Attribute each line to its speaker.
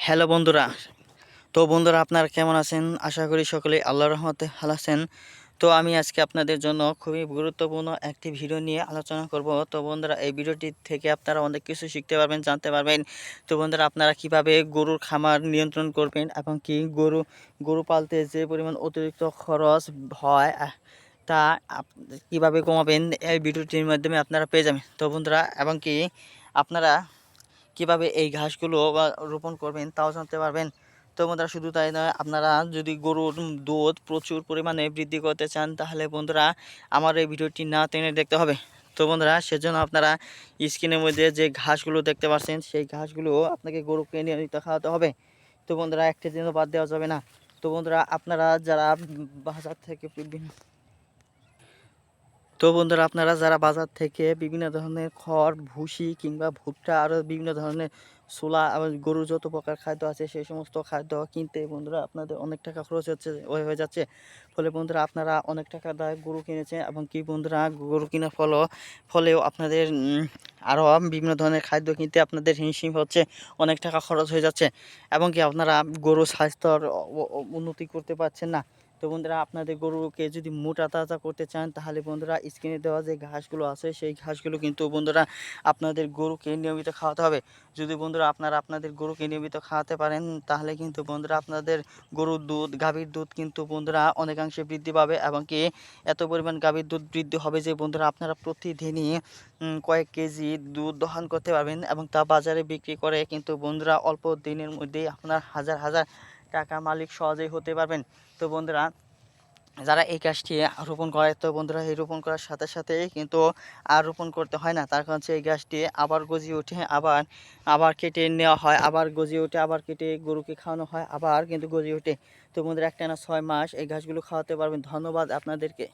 Speaker 1: Hello বন্ধুরা। তো বন্ধুরা, আপনারা কেমন আছেন? আশা করি সকলেই আল্লাহর রহমতে ভালো আছেন। তো আমি আজকে আপনাদের জন্য খুবই গুরুত্বপূর্ণ একটি ভিডিও নিয়ে আলোচনা করব। তো বন্ধুরা, এই ভিডিওটি থেকে আপনারা অনেক কিছু শিখতে পারবেন, জানতে পারবেন। তো বন্ধুরা, আপনারা কিভাবে গরুর খামার নিয়ন্ত্রণ করবেন এবং কি গরু পালতে যে পরিমাণ অতিরিক্ত খরচ হয় তা কিভাবে কমাবেন, এই ভিডিওটির মাধ্যমে আপনারা পেয়ে যাবেন। তো বন্ধুরা, এবং কি আপনারা কিভাবে এই ঘাসগুলো বা রোপণ করবেন তাও জানতে পারবেন। তো বন্ধুরা, শুধু তাই নয়, আপনারা যদি গরুর দুধ প্রচুর পরিমাণে বৃদ্ধি করতে চান তাহলে বন্ধুরা আমার এই ভিডিওটি না টেনে দেখতে হবে। তো বন্ধুরা, সেজন্য আপনারা স্ক্রিনের মধ্যে যে ঘাসগুলো দেখতে পাচ্ছেন সেই ঘাসগুলো আপনাকে গরুকে নিয়মিত খাওয়াতে হবে। তো বন্ধুরা, একটা দিনও বাদ দেওয়া যাবে না। তো বন্ধুরা, আপনারা যারা বাজার থেকে বাজার থেকে বিভিন্ন ধরনের খড়, ভুসি কিংবা ভুট্টা আরও বিভিন্ন ধরনের ছোলা, আবার গরুর যত প্রকার খাদ্য আছে সেই সমস্ত খাদ্য কিনতে বন্ধুরা আপনাদের অনেক টাকা খরচ হয়ে যাচ্ছে। ফলে বন্ধুরা, আপনারা অনেক টাকা দিয়ে গরু কিনেছেন এবং কি বন্ধুরা, গরু কেনার ফলেও আপনাদের আরও বিভিন্ন ধরনের খাদ্য কিনতে আপনাদের হিমশিম হচ্ছে, অনেক টাকা খরচ হয়ে যাচ্ছে এবং কি আপনারা গরুর স্বাস্থ্যর উন্নতি করতে পারছেন না। তো বন্ধুরা, আপনাদের গরুকে যদি মোটা তাজা করতে চান তাহলে বন্ধুরা স্ক্রিনে দেওয়া যে ঘাসগুলো আছে সেই ঘাসগুলো কিন্তু বন্ধুরা আপনাদের গরুকে নিয়মিত খাওয়াতে হবে। যদি বন্ধুরা আপনারা আপনাদের গরুকে নিয়মিত খাওয়াতে পারেন তাহলে কিন্তু বন্ধুরা আপনাদের গরুর দুধ, গাভীর দুধ কিন্তু বন্ধুরা অনেকাংশে বৃদ্ধি পাবে এবং কি এত পরিমাণ গাভীর দুধ বৃদ্ধি হবে যে বন্ধুরা আপনারা প্রতিদিনই কয়েক কেজি দুধ দহন করতে পারবেন এবং তা বাজারে বিক্রি করে কিন্তু বন্ধুরা অল্প দিনের মধ্যেই আপনার হাজার হাজার টাকা মালিক সহজেই হতে পারবেন। তো বন্ধুরা, যারা এই গাছটি রোপণ করে, তো বন্ধুরা এই রোপণ করার সাথে সাথেই কিন্তু আর রোপণ করতে হয় না, তার কারণ হচ্ছে এই গাছটি আবার গজিয়ে ওঠে, আবার আবার কেটে নেওয়া হয়, আবার গজিয়ে ওঠে, আবার কেটে গরুকে খাওয়ানো হয়, আবার কিন্তু গজিয়ে ওঠে। তো বন্ধুরা, একটানা 6 মাস এই ঘাসগুলো খাওয়াতে পারবেন। ধন্যবাদ আপনাদেরকে।